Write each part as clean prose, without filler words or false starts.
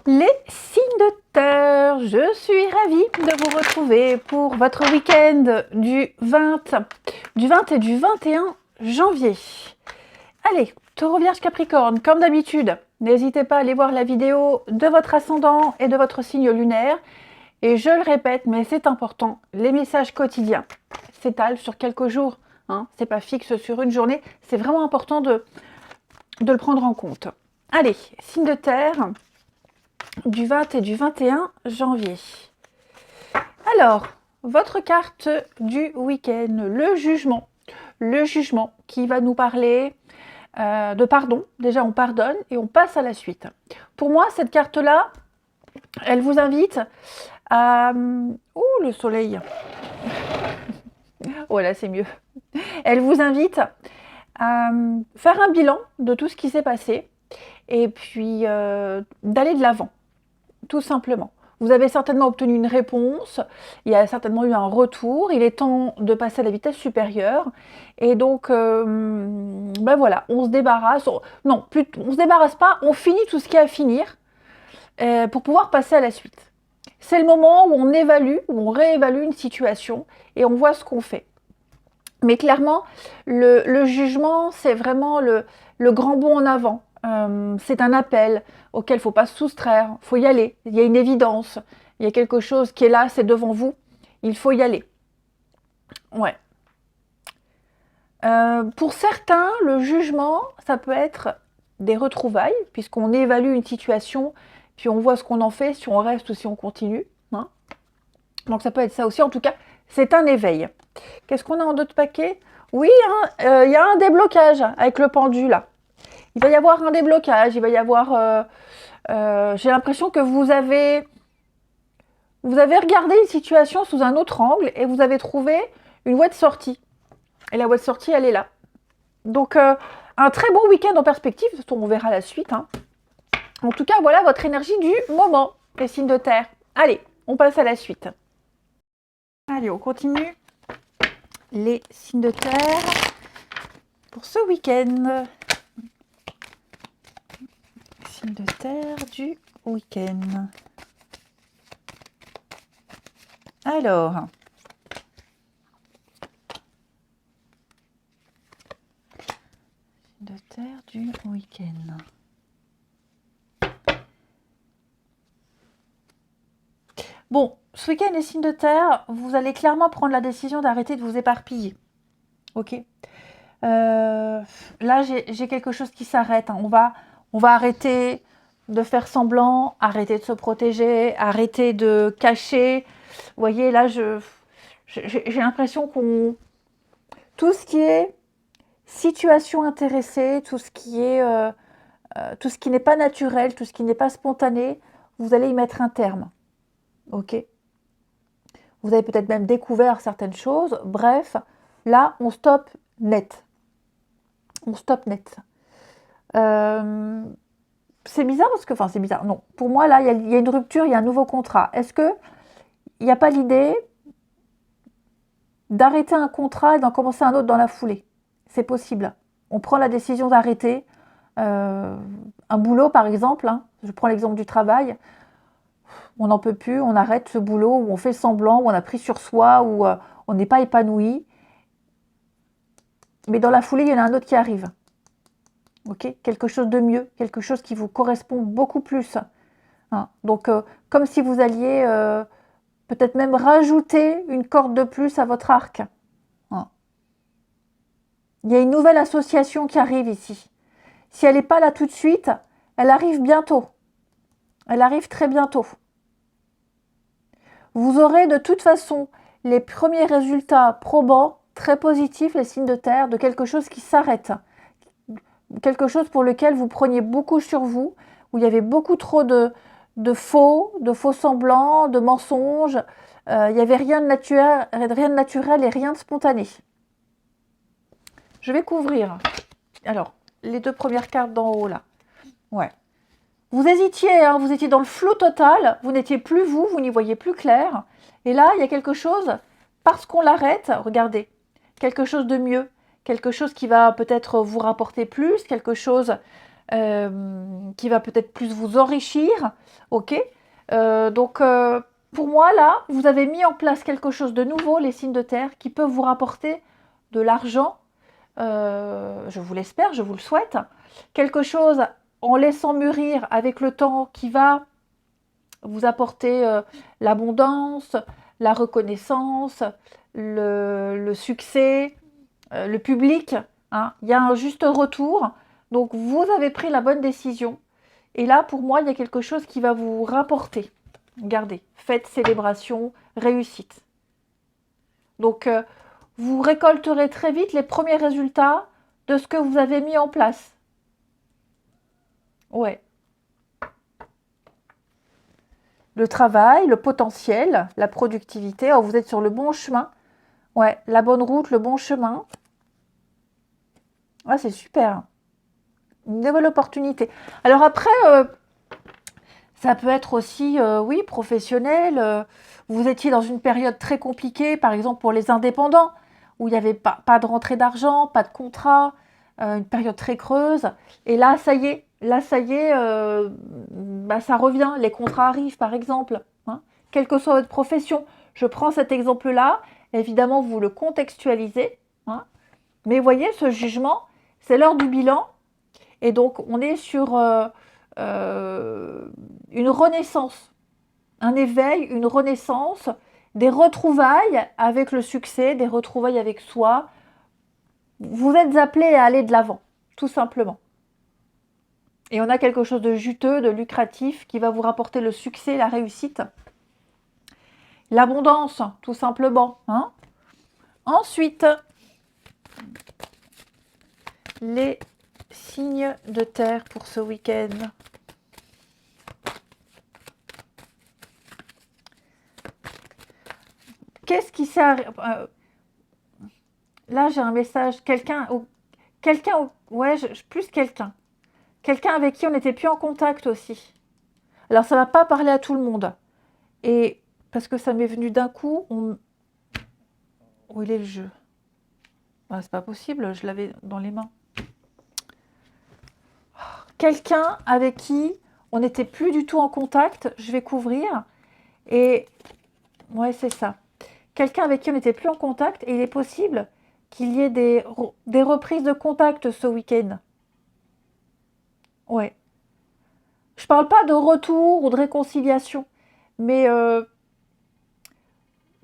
Les signes de terre, je suis ravie de vous retrouver pour votre week-end du 20 et du 21 janvier. Allez, Taureau, Vierge, Capricorne, comme d'habitude, n'hésitez pas à aller voir la vidéo de votre ascendant et de votre signe lunaire. Et je le répète, mais c'est important, les messages quotidiens s'étalent sur quelques jours, hein, c'est pas fixe sur une journée, c'est vraiment important de le prendre en compte. Allez, signe de terre, du 20 et du 21 janvier. Alors, votre carte du week-end, le jugement. Le jugement qui va nous parler de pardon. Déjà, on pardonne et on passe à la suite. Pour moi, cette carte-là, elle vous invite à... Oh, le soleil. Oh là, c'est mieux. Elle vous invite à faire un bilan de tout ce qui s'est passé et puis d'aller de l'avant. Tout simplement. Vous avez certainement obtenu une réponse, il y a certainement eu un retour, il est temps de passer à la vitesse supérieure. Et donc, ben voilà, on se débarrasse, non, on se débarrasse pas, on finit tout ce qu'il y a à finir pour pouvoir passer à la suite. C'est le moment où on évalue, où on réévalue une situation et on voit ce qu'on fait. Mais clairement, le jugement, c'est vraiment le grand bond en avant. C'est un appel auquel il ne faut pas se soustraire, il faut y aller. Il y a une évidence, il y a quelque chose qui est là, c'est devant vous, il faut y aller. Ouais. Pour certains, le jugement, ça peut être des retrouvailles, puisqu'on évalue une situation, puis on voit ce qu'on en fait, si on reste ou si on continue. Hein. Donc ça peut être ça aussi, en tout cas, c'est un éveil. Qu'est-ce qu'on a en d'autres paquets? Oui, hein, y a un déblocage avec le pendu là. Il va y avoir un déblocage, il va y avoir... j'ai l'impression que vous avez regardé une situation sous un autre angle et vous avez trouvé une voie de sortie. Et la voie de sortie, elle est là. Donc, un très bon week-end en perspective, on verra la suite. Hein. En tout cas, voilà votre énergie du moment, les signes de terre. Allez, on passe à la suite. Allez, on continue. Les signes de terre pour ce week-end. Signes de terre du week-end. Alors, signes de terre du week-end. Bon, ce week-end, les signes de terre, vous allez clairement prendre la décision d'arrêter de vous éparpiller. Ok. Là, j'ai quelque chose qui s'arrête. Hein. On va arrêter de faire semblant, arrêter de se protéger, arrêter de cacher. Vous voyez, là, j'ai l'impression qu'on... Tout ce qui est situation intéressée, tout ce qui n'est pas naturel, tout ce qui n'est pas spontané, vous allez y mettre un terme. Ok. Vous avez peut-être même découvert certaines choses. Bref, là, on stoppe net. On stoppe net. C'est bizarre parce que... Enfin, c'est bizarre. Non. Pour moi, là, il y a une rupture, il y a un nouveau contrat. Est-ce qu'il n'y a pas l'idée d'arrêter un contrat et d'en commencer un autre dans la foulée? C'est possible. On prend la décision d'arrêter un boulot, par exemple. Hein. Je prends l'exemple du travail. On n'en peut plus, on arrête ce boulot où on fait semblant, où on a pris sur soi, où on n'est pas épanoui. Mais dans la foulée, il y en a un autre qui arrive. Okay, quelque chose de mieux, quelque chose qui vous correspond beaucoup plus. Hein. Donc, comme si vous alliez peut-être même rajouter une corde de plus à votre arc. Hein. Il y a une nouvelle association qui arrive ici. Si elle n'est pas là tout de suite, elle arrive bientôt. Elle arrive très bientôt. Vous aurez de toute façon les premiers résultats probants, très positifs, les signes de terre, de quelque chose qui s'arrête. Quelque chose pour lequel vous preniez beaucoup sur vous, où il y avait beaucoup trop de faux semblants, de mensonges. Il n'y avait rien de naturel et rien de spontané. Je vais couvrir. Alors, les deux premières cartes d'en haut, là. Ouais. Vous hésitiez, hein, vous étiez dans le flou total, vous n'étiez plus vous n'y voyez plus clair. Et là, il y a quelque chose, parce qu'on l'arrête, regardez, quelque chose de mieux, quelque chose qui va peut-être vous rapporter plus, quelque chose qui va peut-être plus vous enrichir. Ok. Donc, pour moi, là, vous avez mis en place quelque chose de nouveau, les signes de terre, qui peut vous rapporter de l'argent. Je vous l'espère, je vous le souhaite. Quelque chose en laissant mûrir avec le temps qui va vous apporter l'abondance, la reconnaissance, le succès, le public. Hein. Il y a un juste retour. Donc, vous avez pris la bonne décision. Et là, pour moi, il y a quelque chose qui va vous rapporter. Regardez, fête, célébration, réussite. Donc, vous récolterez très vite les premiers résultats de ce que vous avez mis en place. Ouais. Le travail, le potentiel, la productivité. Oh, vous êtes sur le bon chemin. Ouais, la bonne route, le bon chemin. Ah, c'est super. Une nouvelle opportunité. Alors après, ça peut être aussi, oui, professionnel. Vous étiez dans une période très compliquée, par exemple pour les indépendants, où il n'y avait pas de rentrée d'argent, pas de contrat, une période très creuse. Et là, ça y est, ça revient. Les contrats arrivent, par exemple. Hein. Quelle que soit votre profession. Je prends cet exemple-là. Évidemment, vous le contextualisez. Hein. Mais vous voyez, ce jugement, c'est l'heure du bilan. Et donc, on est sur une renaissance, un éveil, une renaissance, des retrouvailles avec le succès, des retrouvailles avec soi. Vous êtes appelés à aller de l'avant, tout simplement. Et on a quelque chose de juteux, de lucratif, qui va vous rapporter le succès, la réussite. L'abondance, tout simplement. Hein. Ensuite, les signes de terre pour ce week-end. Qu'est-ce qui s'est... Là, j'ai un message. Quelqu'un... Ouais, plus quelqu'un. Quelqu'un avec qui on n'était plus en contact aussi. Alors, ça ne va pas parler à tout le monde. Et parce que ça m'est venu d'un coup, où il est le jeu? C'est pas possible, je l'avais dans les mains. Quelqu'un avec qui on n'était plus du tout en contact, je vais couvrir. Et ouais, c'est ça. Quelqu'un avec qui on n'était plus en contact, et il est possible qu'il y ait des reprises de contact ce week-end. Ouais. Je parle pas de retour ou de réconciliation, mais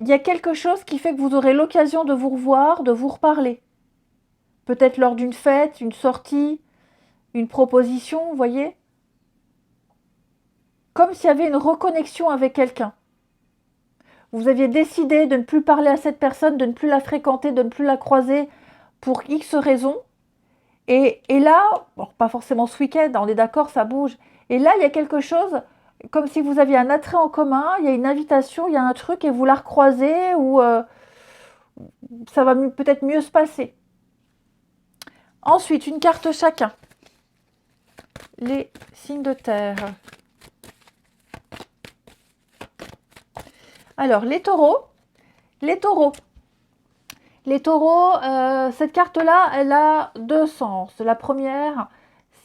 il y a quelque chose qui fait que vous aurez l'occasion de vous revoir, de vous reparler. Peut-être lors d'une fête, une sortie, une proposition, vous voyez? Comme s'il y avait une reconnexion avec quelqu'un. Vous aviez décidé de ne plus parler à cette personne, de ne plus la fréquenter, de ne plus la croiser pour X raisons. Et là, bon, pas forcément ce week-end, on est d'accord, ça bouge. Et là, il y a quelque chose, comme si vous aviez un attrait en commun, il y a une invitation, il y a un truc et vous la recroisez ou ça va peut-être mieux se passer. Ensuite, une carte chacun. Les signes de terre. Alors, les taureaux. Cette carte-là, elle a deux sens. La première,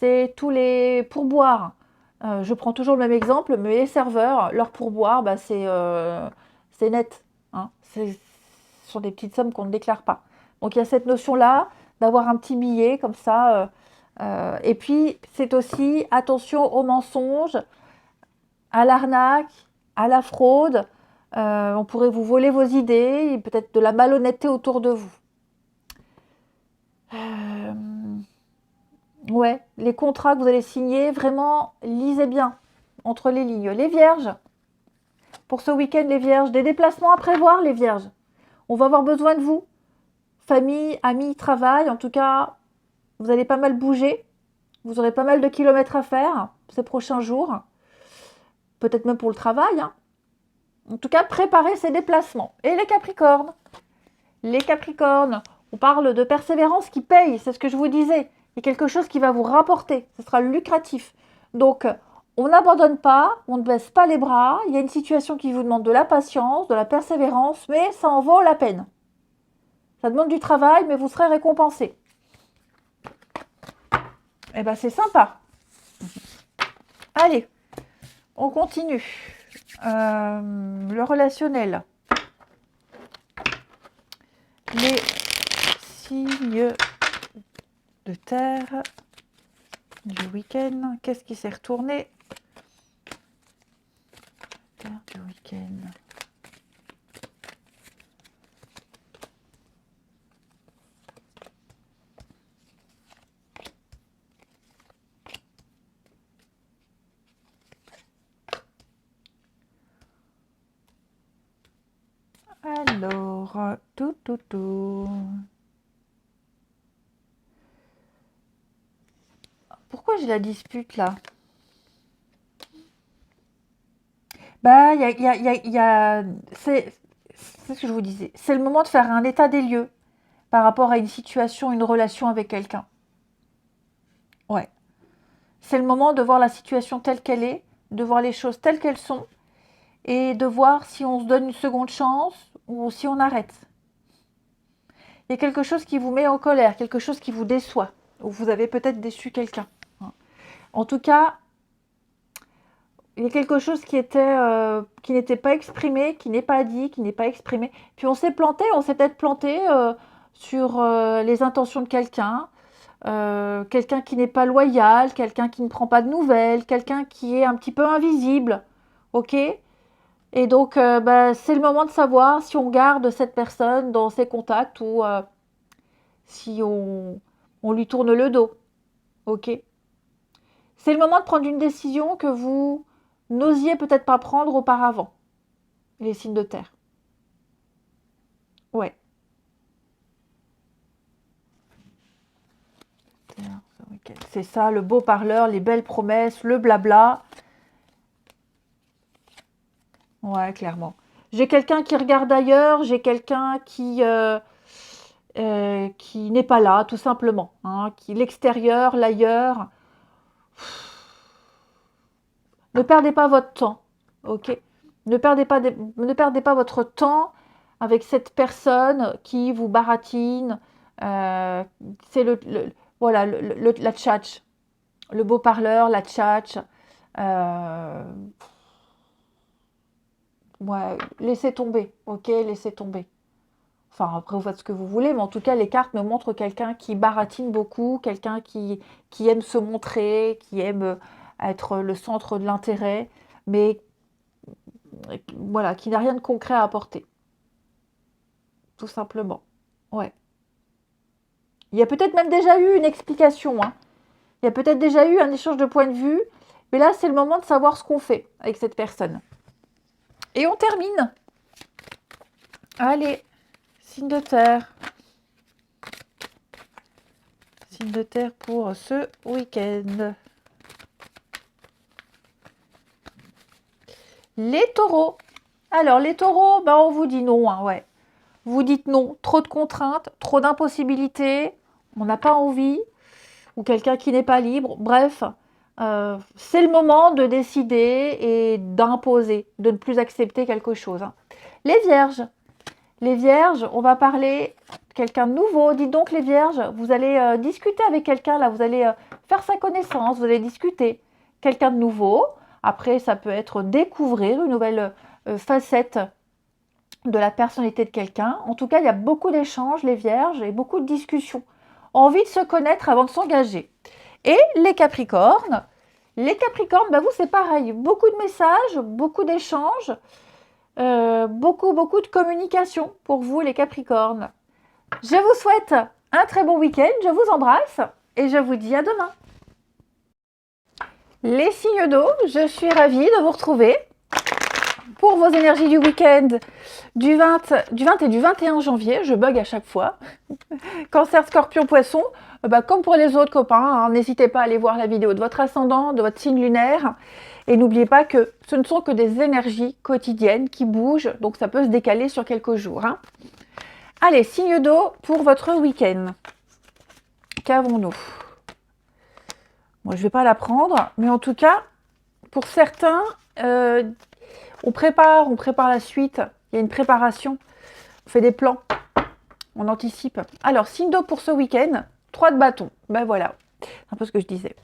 c'est tous les pourboires. Je prends toujours le même exemple, mais les serveurs, leur pourboire, c'est net. Hein. Ce sont des petites sommes qu'on ne déclare pas. Donc, il y a cette notion-là d'avoir un petit billet comme ça. Et puis, c'est aussi attention aux mensonges, à l'arnaque, à la fraude. On pourrait vous voler vos idées, et peut-être de la malhonnêteté autour de vous. Ouais, les contrats que vous allez signer, vraiment, lisez bien entre les lignes. Les vierges, pour ce week-end, les vierges, des déplacements à prévoir, les vierges. On va avoir besoin de vous. Famille, amis, travail, en tout cas, vous allez pas mal bouger. Vous aurez pas mal de kilomètres à faire ces prochains jours. Peut-être même pour le travail. Hein. En tout cas, préparez ces déplacements. Et les Capricornes. Les Capricornes, on parle de persévérance qui paye, c'est ce que je vous disais. Il y a quelque chose qui va vous rapporter, ce sera lucratif. Donc, on n'abandonne pas, on ne baisse pas les bras. Il y a une situation qui vous demande de la patience, de la persévérance, mais ça en vaut la peine. Ça demande du travail, mais vous serez récompensé. Eh bien, c'est sympa. Allez, on continue. Le relationnel. Les signes de terre du week-end. Qu'est-ce qui s'est retourné? Terre du week-end. Alors, tout. Pourquoi j'ai la dispute là? Bah, c'est ce que je vous disais. C'est le moment de faire un état des lieux par rapport à une situation, une relation avec quelqu'un. Ouais. C'est le moment de voir la situation telle qu'elle est, de voir les choses telles qu'elles sont et de voir si on se donne une seconde chance ou si on arrête. Il y a quelque chose qui vous met en colère, quelque chose qui vous déçoit, ou vous avez peut-être déçu quelqu'un. En tout cas, il y a quelque chose qui n'était pas exprimé, qui n'est pas dit, qui n'est pas exprimé. Puis on s'est peut-être planté sur les intentions de quelqu'un, quelqu'un qui n'est pas loyal, quelqu'un qui ne prend pas de nouvelles, quelqu'un qui est un petit peu invisible, ok? Et donc, c'est le moment de savoir si on garde cette personne dans ses contacts ou si on lui tourne le dos, ok? C'est le moment de prendre une décision que vous n'osiez peut-être pas prendre auparavant, les signes de terre. Ouais. C'est ça, le beau parleur, les belles promesses, le blabla. Ouais, clairement. J'ai quelqu'un qui regarde ailleurs, j'ai quelqu'un qui n'est pas là, tout simplement. Hein, l'extérieur, l'ailleurs. Ne perdez pas votre temps, ok? Ne perdez pas votre temps avec cette personne qui vous baratine. C'est voilà, la tchatch, le beau parleur, la tchatch. Ouais, laissez tomber, ok? Laissez tomber. Enfin, après, vous faites ce que vous voulez, mais en tout cas, les cartes me montrent quelqu'un qui baratine beaucoup, quelqu'un qui aime se montrer, qui aime être le centre de l'intérêt, mais voilà, qui n'a rien de concret à apporter. Tout simplement. Ouais. Il y a peut-être même déjà eu une explication, hein. Il y a peut-être déjà eu un échange de points de vue, mais là, c'est le moment de savoir ce qu'on fait avec cette personne. Et on termine. Allez, signe de terre. Signe de terre pour ce week-end. Les taureaux. Alors, les taureaux, on vous dit non, hein, ouais. Vous dites non, trop de contraintes, trop d'impossibilités, on n'a pas envie, ou quelqu'un qui n'est pas libre. Bref, c'est le moment de décider et d'imposer, de ne plus accepter quelque chose. Hein. Les vierges, on va parler de quelqu'un de nouveau. Dites donc les vierges, vous allez discuter avec quelqu'un, là, vous allez faire sa connaissance, vous allez discuter. Quelqu'un de nouveau. Après, ça peut être découvrir une nouvelle facette de la personnalité de quelqu'un. En tout cas, il y a beaucoup d'échanges, les vierges, et beaucoup de discussions. Envie de se connaître avant de s'engager. Et les capricornes, vous, c'est pareil. Beaucoup de messages, beaucoup d'échanges, beaucoup de communication pour vous, les capricornes. Je vous souhaite un très bon week-end, je vous embrasse et je vous dis à demain. Les signes d'eau, je suis ravie de vous retrouver pour vos énergies du week-end du 20 et du 21 janvier. Je bug à chaque fois. Cancer, Scorpion, Poisson, comme pour les autres copains, hein, n'hésitez pas à aller voir la vidéo de votre ascendant, de votre signe lunaire. Et n'oubliez pas que ce ne sont que des énergies quotidiennes qui bougent, donc ça peut se décaler sur quelques jours. Hein. Allez, signe d'eau pour votre week-end. Qu'avons-nous? Moi, je ne vais pas la prendre, mais en tout cas, pour certains, on prépare la suite. Il y a une préparation. On fait des plans. On anticipe. Alors, signe d'eau pour ce week-end, 3 de bâton. Ben voilà. C'est un peu ce que je disais.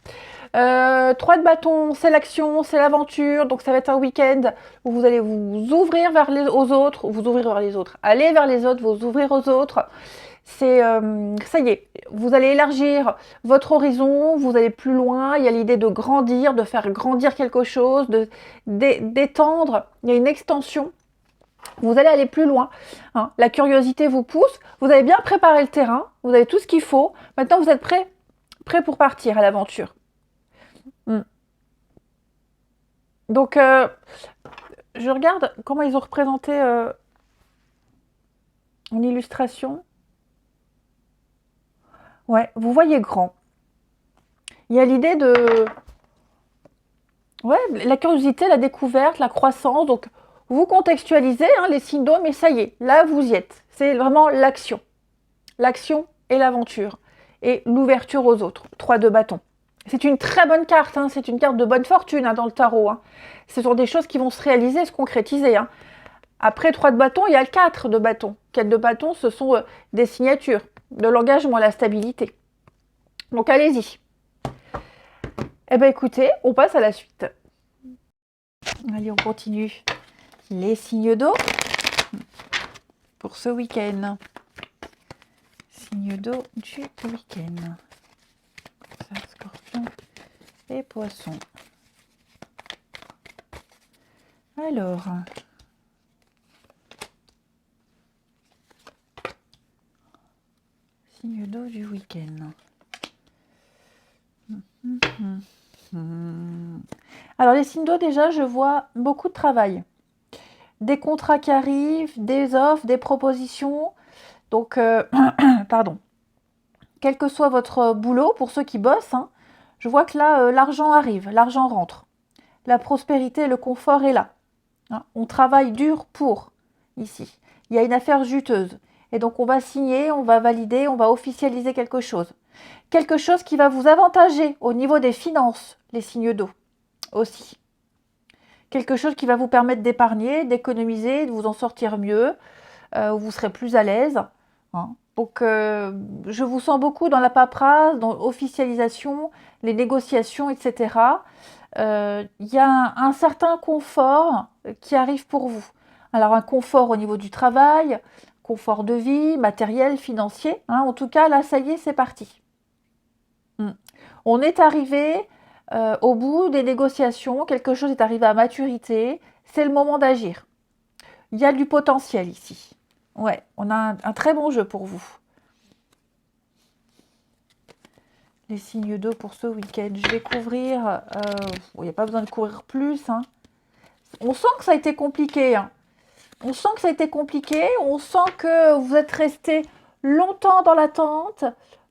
3 de bâton, c'est l'action, c'est l'aventure. Donc ça va être un week-end où vous allez vous ouvrir aux autres, vous ouvrir vers les autres, aller vers les autres, vous ouvrir aux autres. C'est ça y est, vous allez élargir votre horizon, vous allez plus loin. Il y a l'idée de grandir, de faire grandir quelque chose, d'étendre. Il y a une extension. Vous allez aller plus loin. Hein. La curiosité vous pousse. Vous avez bien préparé le terrain. Vous avez tout ce qu'il faut. Maintenant, vous êtes prêt pour partir à l'aventure. Donc, je regarde comment ils ont représenté en illustration. Ouais, vous voyez grand. Il y a l'idée de... Ouais, la curiosité, la découverte, la croissance. Donc, vous contextualisez hein, les signes d'eau, mais ça y est, là, vous y êtes. C'est vraiment l'action. L'action et l'aventure. Et l'ouverture aux autres. 3 de bâton. C'est une très bonne carte. Hein, c'est une carte de bonne fortune hein, dans le tarot. Hein. Ce sont des choses qui vont se réaliser, se concrétiser. Hein. Après 3 de bâton, il y a le 4 de bâton. 4 de bâton, ce sont des signatures, de l'engagement, la stabilité. Donc, allez-y. Eh bien, écoutez, on passe à la suite. Allez, on continue. Les signes d'eau pour ce week-end. Signes d'eau du week-end. Scorpion et Poisson. Alors, signes d'eau du week-end. Alors, les signes d'eau, déjà, je vois beaucoup de travail. Des contrats qui arrivent, des offres, des propositions. Donc, pardon. Quel que soit votre boulot, pour ceux qui bossent, hein, je vois que là, l'argent arrive, l'argent rentre. La prospérité, le confort est là. Hein, on travaille dur pour, ici. Il y a une affaire juteuse. Et donc, on va signer, on va valider, on va officialiser quelque chose. Quelque chose qui va vous avantager au niveau des finances, les signes d'eau, aussi. Quelque chose qui va vous permettre d'épargner, d'économiser, de vous en sortir mieux, où vous serez plus à l'aise. Hein. Donc, je vous sens beaucoup dans la paperasse, dans l'officialisation, les négociations, etc. Il y a un certain confort qui arrive pour vous. Alors, un confort au niveau du travail, confort de vie, matériel, financier. Hein. En tout cas, là, ça y est, c'est parti. On est arrivé au bout des négociations, quelque chose est arrivé à maturité, c'est le moment d'agir. Il y a du potentiel ici. Ouais, on a un très bon jeu pour vous. Les signes d'eau pour ce week-end. Je vais couvrir... il n'y a pas besoin de couvrir plus. Hein. On sent que ça a été compliqué. Hein. On sent que ça a été compliqué. On sent que vous êtes resté longtemps dans l'attente,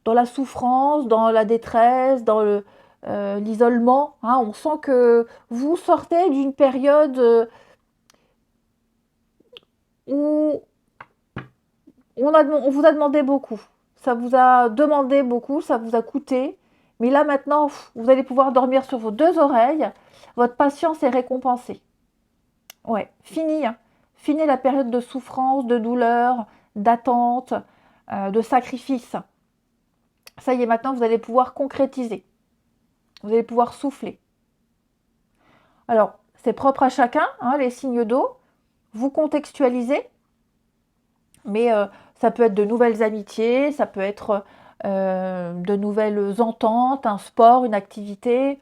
dans la souffrance, dans la détresse, dans l'isolement. Hein. On sent que vous sortez d'une période où on vous a demandé beaucoup. Ça vous a demandé beaucoup, ça vous a coûté. Mais là, maintenant, vous allez pouvoir dormir sur vos 2 oreilles. Votre patience est récompensée. Ouais, fini. Hein. Fini la période de souffrance, de douleur, d'attente, de sacrifice. Ça y est, maintenant, vous allez pouvoir concrétiser. Vous allez pouvoir souffler. Alors, c'est propre à chacun, hein, les signes d'eau. Vous contextualisez. Mais ça peut être de nouvelles amitiés, ça peut être de nouvelles ententes, un sport, une activité.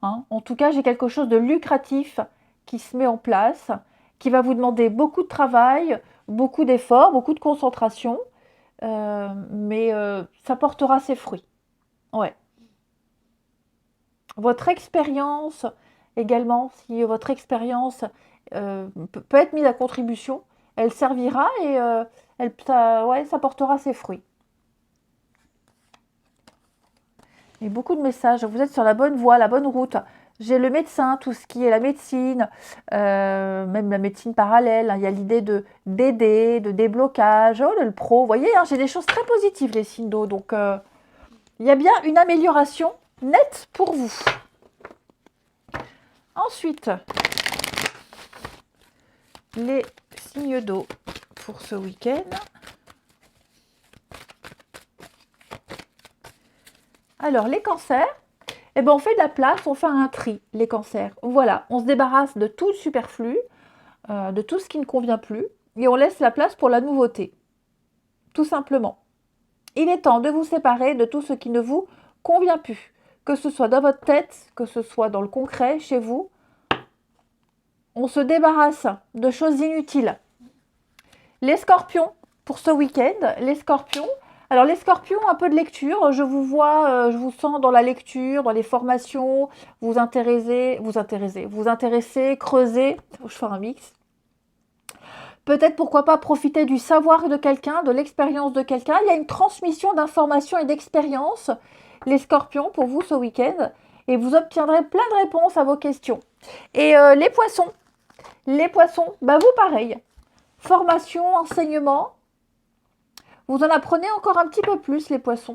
Hein. En tout cas, j'ai quelque chose de lucratif qui se met en place, qui va vous demander beaucoup de travail, beaucoup d'efforts, beaucoup de concentration, mais ça portera ses fruits. Ouais. Votre expérience également, si votre expérience peut être mise à contribution, elle servira et ça portera ses fruits. Et beaucoup de messages, vous êtes sur la bonne voie, la bonne route. J'ai le médecin, tout ce qui est la médecine, même la médecine parallèle. Hein, il y a l'idée d'aider, de déblocage, le pro. Vous voyez, hein, j'ai des choses très positives, les signes d'eau. Donc, il y a bien une amélioration nette pour vous. Ensuite, les signes d'eau pour ce week-end. Alors, les cancers, eh ben, on fait de la place, on fait un tri, les cancers. Voilà, on se débarrasse de tout le superflu, de tout ce qui ne convient plus, et on laisse la place pour la nouveauté. Tout simplement. Il est temps de vous séparer de tout ce qui ne vous convient plus. Que ce soit dans votre tête, que ce soit dans le concret, chez vous. On se débarrasse de choses inutiles. Les scorpions, pour ce week-end, les scorpions. Alors les scorpions, un peu de lecture. Je vous vois, je vous sens dans la lecture, dans les formations. Vous intéressez, creusez. Je fais un mix. Peut-être, pourquoi pas, profiter du savoir de quelqu'un, de l'expérience de quelqu'un. Il y a une transmission d'informations et d'expériences, les scorpions, pour vous ce week-end. Et vous obtiendrez plein de réponses à vos questions. Et les poissons, bah vous pareil. Formation, enseignement. Vous en apprenez encore un petit peu plus, les poissons.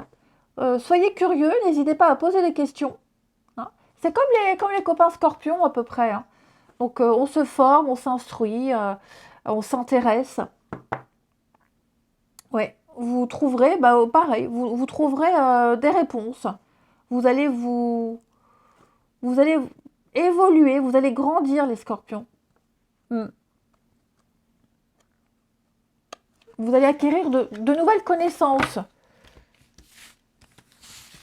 Soyez curieux, n'hésitez pas à poser des questions. Hein. C'est comme les copains scorpions à peu près. Hein. Donc on se forme, on s'instruit, on s'intéresse. Ouais, vous trouverez, bah, pareil, vous trouverez des réponses. Vous allez évoluer, vous allez grandir, les scorpions. Vous allez acquérir de nouvelles connaissances.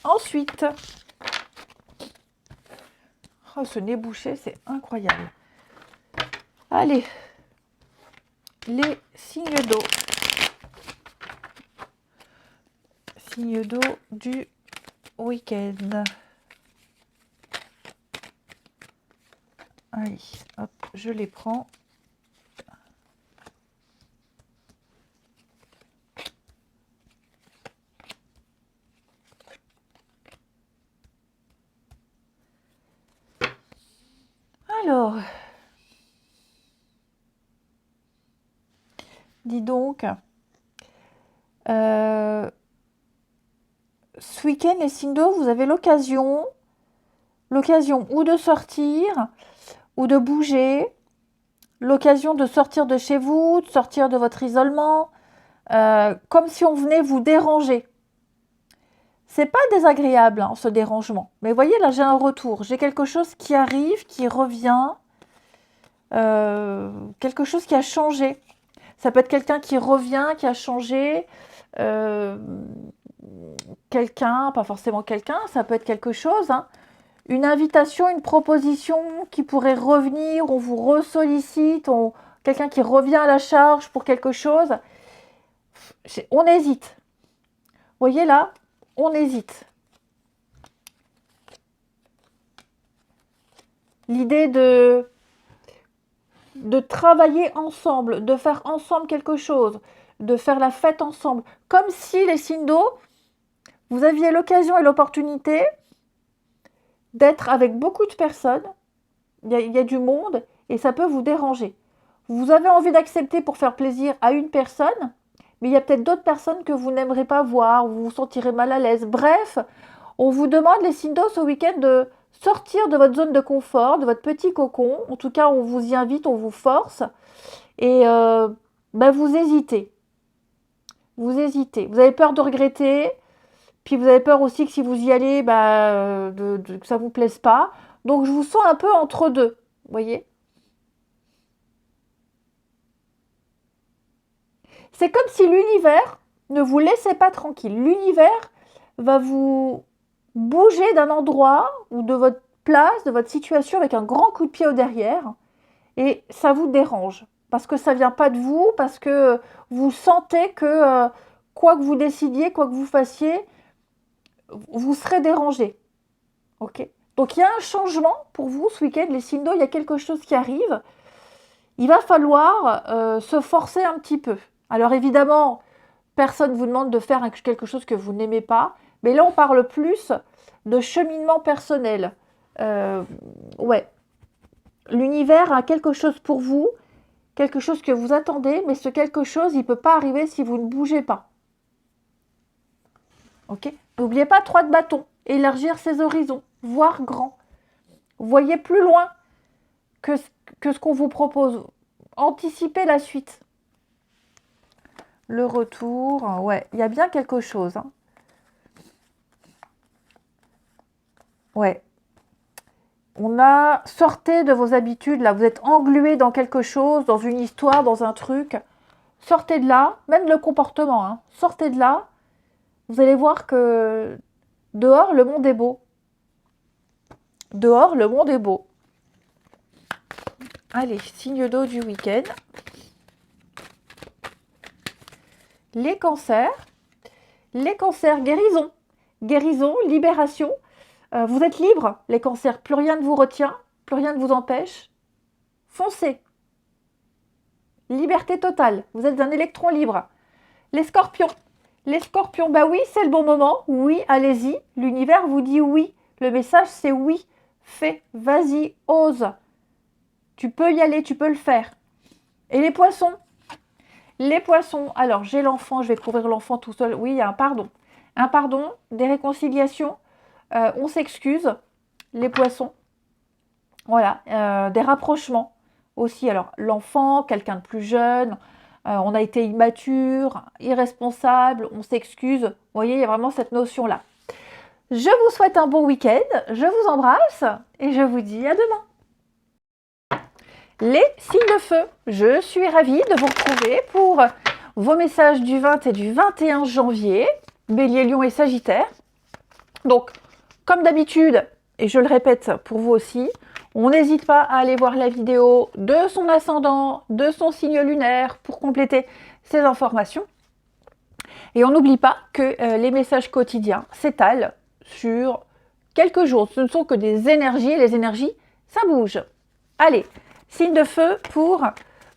Ensuite, oh, ce nez bouché, c'est incroyable. Allez, les signes d'eau. Signes d'eau du week-end. Allez, hop, je les prends. Alors, dis donc, ce week-end, les signes d'eau, vous avez l'occasion ou de sortir, ou de bouger, l'occasion de sortir de chez vous, de sortir de votre isolement, comme si on venait vous déranger. C'est pas désagréable, hein, ce dérangement. Mais voyez, là, j'ai un retour. J'ai quelque chose qui arrive, qui revient, quelque chose qui a changé. Ça peut être quelqu'un qui revient, qui a changé, quelqu'un, pas forcément quelqu'un, ça peut être quelque chose, hein. Une invitation, une proposition qui pourrait revenir, on vous ressollicite, quelqu'un qui revient à la charge pour quelque chose. On hésite. Vous voyez là, on hésite. L'idée de travailler ensemble, de faire ensemble quelque chose, de faire la fête ensemble. Comme si, les signes d'eau, vous aviez l'occasion et l'opportunité d'être avec beaucoup de personnes. Il y a du monde et ça peut vous déranger. Vous avez envie d'accepter pour faire plaisir à une personne, mais il y a peut-être d'autres personnes que vous n'aimerez pas voir, vous vous sentirez mal à l'aise. Bref, on vous demande, les signes d'eau, ce week-end, de sortir de votre zone de confort, de votre petit cocon. En tout cas, on vous y invite, on vous force. Et vous hésitez. Vous hésitez. Vous avez peur de regretter. Puis vous avez peur aussi que si vous y allez, que ça ne vous plaise pas. Donc je vous sens un peu entre deux. Vous voyez ? C'est comme si l'univers ne vous laissait pas tranquille. L'univers va vous bouger d'un endroit ou de votre place, de votre situation avec un grand coup de pied au derrière. Et ça vous dérange. Parce que ça ne vient pas de vous, parce que vous sentez que quoi que vous décidiez, quoi que vous fassiez, vous serez dérangé. Ok ? Donc il y a un changement pour vous ce week-end, les signes d'eau, il y a quelque chose qui arrive. Il va falloir se forcer un petit peu. Alors évidemment, personne ne vous demande de faire quelque chose que vous n'aimez pas, mais là on parle plus de cheminement personnel. Ouais. L'univers a quelque chose pour vous, quelque chose que vous attendez, mais ce quelque chose, il ne peut pas arriver si vous ne bougez pas. Ok ? N'oubliez pas 3 de bâton, élargir ses horizons, voir grand. Voyez plus loin que ce qu'on vous propose. Anticipez la suite. Le retour, ouais, il y a bien quelque chose. Hein. Ouais. On a, sortez de vos habitudes, là, vous êtes englué dans quelque chose, dans une histoire, dans un truc. Sortez de là, même le comportement, hein. Sortez de là, vous allez voir que dehors, le monde est beau. Dehors, le monde est beau. Allez, signe d'eau du week-end. Les cancers, guérison. Guérison, libération. Vous êtes libre, les cancers. Plus rien ne vous retient, plus rien ne vous empêche. Foncez. Liberté totale. Vous êtes un électron libre. Les scorpions. Les scorpions, bah oui, c'est le bon moment. Oui, allez-y. L'univers vous dit oui. Le message, c'est oui. Fais, vas-y, ose. Tu peux y aller, tu peux le faire. Et les poissons. Les poissons. Alors, j'ai l'enfant, je vais couvrir l'enfant tout seul. Oui, il y a un pardon. Un pardon, des réconciliations. On s'excuse. Les poissons. Voilà, des rapprochements aussi. Alors, l'enfant, quelqu'un de plus jeune, on a été immature, irresponsable, on s'excuse. Vous voyez, il y a vraiment cette notion-là. Je vous souhaite un bon week-end, je vous embrasse et je vous dis à demain. Les signes de feu, je suis ravie de vous retrouver pour vos messages du 20 et du 21 janvier, Bélier, Lion et Sagittaire. Donc, comme d'habitude, et je le répète pour vous aussi, on n'hésite pas à aller voir la vidéo de son ascendant, de son signe lunaire pour compléter ces informations. Et on n'oublie pas que les messages quotidiens s'étalent sur quelques jours. Ce ne sont que des énergies, et les énergies, ça bouge. Allez, signe de feu pour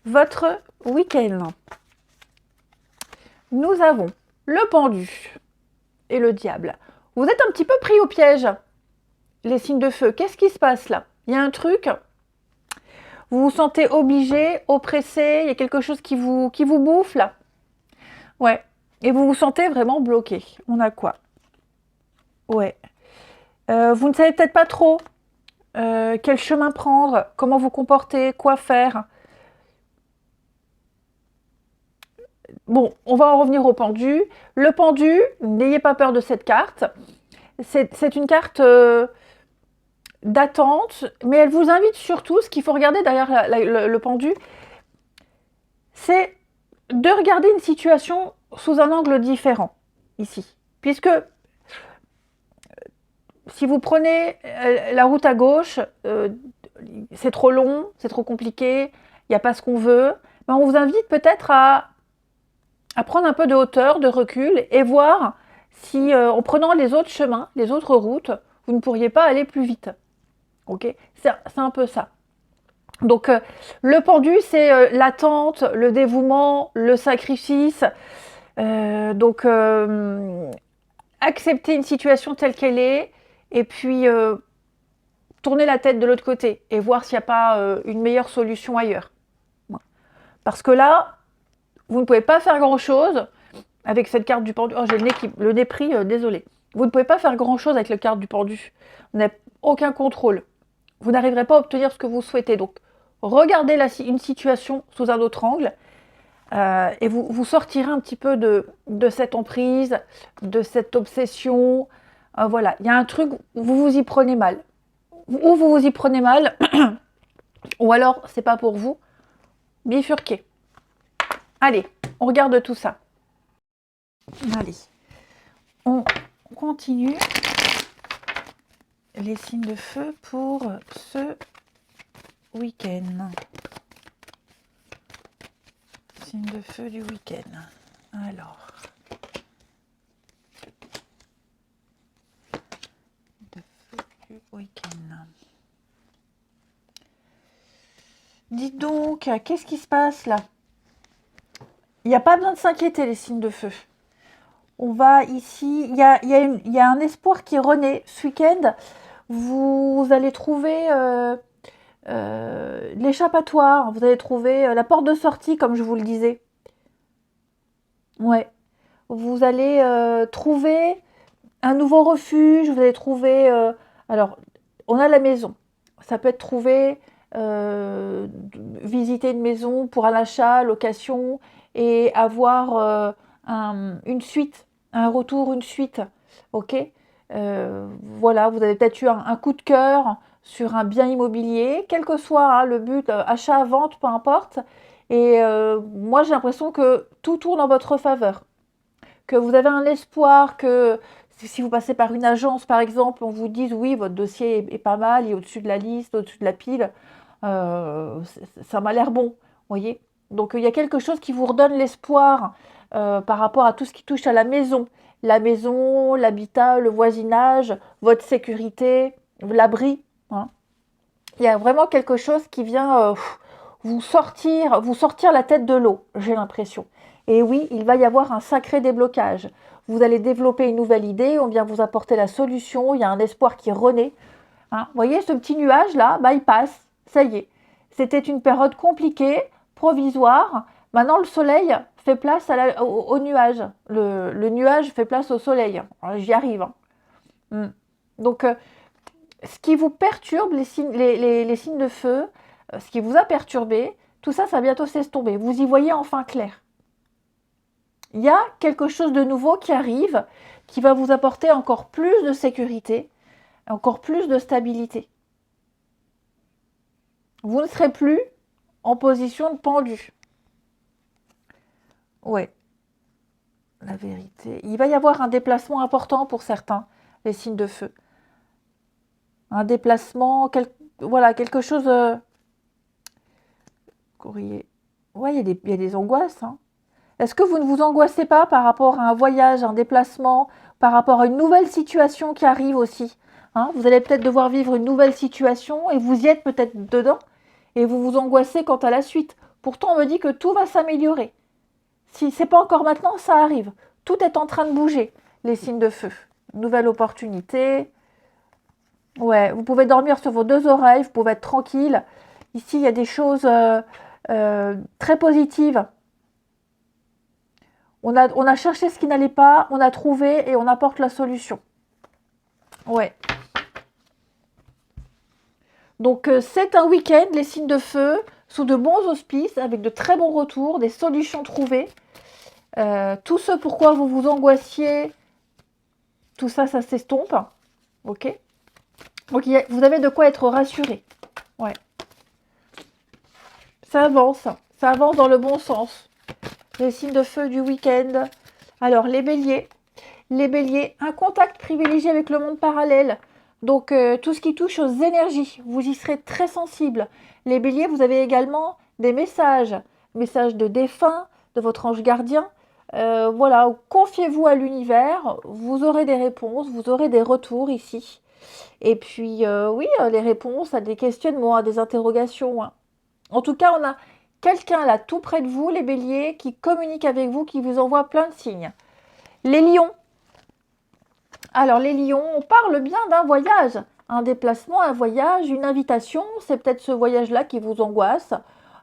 votre week-end. Nous avons le pendu et le diable. Vous êtes un petit peu pris au piège, les signes de feu. Qu'est-ce qui se passe là? Il y a un truc, vous vous sentez obligé, oppressé, il y a quelque chose qui vous bouffe là. Ouais, et vous vous sentez vraiment bloqué. On a quoi? Ouais. Vous ne savez peut-être pas trop quel chemin prendre, comment vous comporter, quoi faire. Bon, on va en revenir au pendu. Le pendu, n'ayez pas peur de cette carte. C'est une carte d'attente, mais elle vous invite surtout, ce qu'il faut regarder derrière le pendu, c'est de regarder une situation sous un angle différent, ici. Puisque si vous prenez la route à gauche, c'est trop long, c'est trop compliqué, il n'y a pas ce qu'on veut, ben on vous invite peut-être à prendre un peu de hauteur, de recul, et voir si en prenant les autres chemins, les autres routes, vous ne pourriez pas aller plus vite. Ok, c'est un peu ça. Donc le pendu, c'est l'attente, le dévouement, le sacrifice. Donc accepter une situation telle qu'elle est et puis tourner la tête de l'autre côté et voir s'il n'y a pas une meilleure solution ailleurs. Parce que là, vous ne pouvez pas faire grand-chose avec cette carte du pendu. Oh, j'ai le nez pris, désolé. Vous ne pouvez pas faire grand-chose avec la carte du pendu. Vous n'avez aucun contrôle. Vous n'arriverez pas à obtenir ce que vous souhaitez. Donc, regardez une situation sous un autre angle et vous sortirez un petit peu de cette emprise, de cette obsession. Voilà, il y a un truc, vous vous y prenez mal. Ou vous vous y prenez mal, ou alors c'est pas pour vous. Bifurquez. Allez, on regarde tout ça. Allez, on continue les signes de feu pour ce week-end. Signe de feu du week-end. Alors. De feu du week-end. Dites donc, qu'est-ce qui se passe là? Il n'y a pas besoin de s'inquiéter, les signes de feu. On va ici, il y a un espoir qui renaît. Ce week-end, vous allez trouver l'échappatoire, vous allez trouver la porte de sortie, comme je vous le disais. Ouais. Vous allez trouver un nouveau refuge, vous allez trouver... alors, on a la maison. Ça peut être trouver, visiter une maison pour un achat, location, et avoir une suite, un retour, une suite. Ok, Voilà, vous avez peut-être eu un coup de cœur sur un bien immobilier, quel que soit hein, le but, achat, vente, peu importe. Et moi, j'ai l'impression que tout tourne en votre faveur, que vous avez un espoir que si vous passez par une agence, par exemple, on vous dise oui, votre dossier est pas mal, il est au-dessus de la liste, au-dessus de la pile, ça m'a l'air bon, vous voyez. Donc il y a quelque chose qui vous redonne l'espoir par rapport à tout ce qui touche à la maison, l'habitat, le voisinage, votre sécurité, l'abri. Hein. Il y a vraiment quelque chose qui vient vous sortir la tête de l'eau, j'ai l'impression. Et oui, il va y avoir un sacré déblocage. Vous allez développer une nouvelle idée, on vient vous apporter la solution, il y a un espoir qui renaît. Hein. Vous voyez, ce petit nuage-là, bah, il passe, ça y est. C'était une période compliquée, provisoire. Maintenant, le soleil fait place au nuage. Le nuage fait place au soleil. J'y arrive. Hein. Donc, ce qui vous perturbe, les signes de feu, ce qui vous a perturbé, tout ça, ça va bientôt s'estomper. Vous y voyez enfin clair. Il y a quelque chose de nouveau qui arrive, qui va vous apporter encore plus de sécurité, encore plus de stabilité. Vous ne serez plus en position de pendu. Ouais, la vérité. Il va y avoir un déplacement important pour certains, les signes de feu. Un déplacement, voilà, quelque chose... courrier. Ouais, il y a des angoisses. Hein. Est-ce que vous ne vous angoissez pas par rapport à un voyage, un déplacement, par rapport à une nouvelle situation qui arrive aussi hein. Vous allez peut-être devoir vivre une nouvelle situation et vous y êtes peut-être dedans et vous vous angoissez quant à la suite. Pourtant, on me dit que tout va s'améliorer. Si ce n'est pas encore maintenant, ça arrive. Tout est en train de bouger, les signes de feu. Nouvelle opportunité. Ouais, vous pouvez dormir sur vos deux oreilles, vous pouvez être tranquille. Ici, il y a des choses très positives. On a cherché ce qui n'allait pas, on a trouvé et on apporte la solution. Ouais. Donc, c'est un week-end, les signes de feu, sous de bons auspices, avec de très bons retours, des solutions trouvées. Tout ce pourquoi vous vous angoissiez, tout ça, ça s'estompe. Ok. Donc, vous avez de quoi être rassuré. Ouais. Ça avance dans le bon sens. Les signes de feu du week-end. Alors, les béliers, un contact privilégié avec le monde parallèle. Donc, tout ce qui touche aux énergies, vous y serez très sensible. Les béliers, vous avez également des messages de défunts, de votre ange gardien. Voilà, confiez-vous à l'univers, vous aurez des réponses, vous aurez des retours ici. Et puis, oui, les réponses à des questionnements, à des interrogations. Hein. En tout cas, on a quelqu'un là tout près de vous, les béliers, qui communique avec vous, qui vous envoie plein de signes. Les lions. Alors les lions, on parle bien d'un voyage, un déplacement, un voyage, une invitation. C'est peut-être ce voyage-là qui vous angoisse.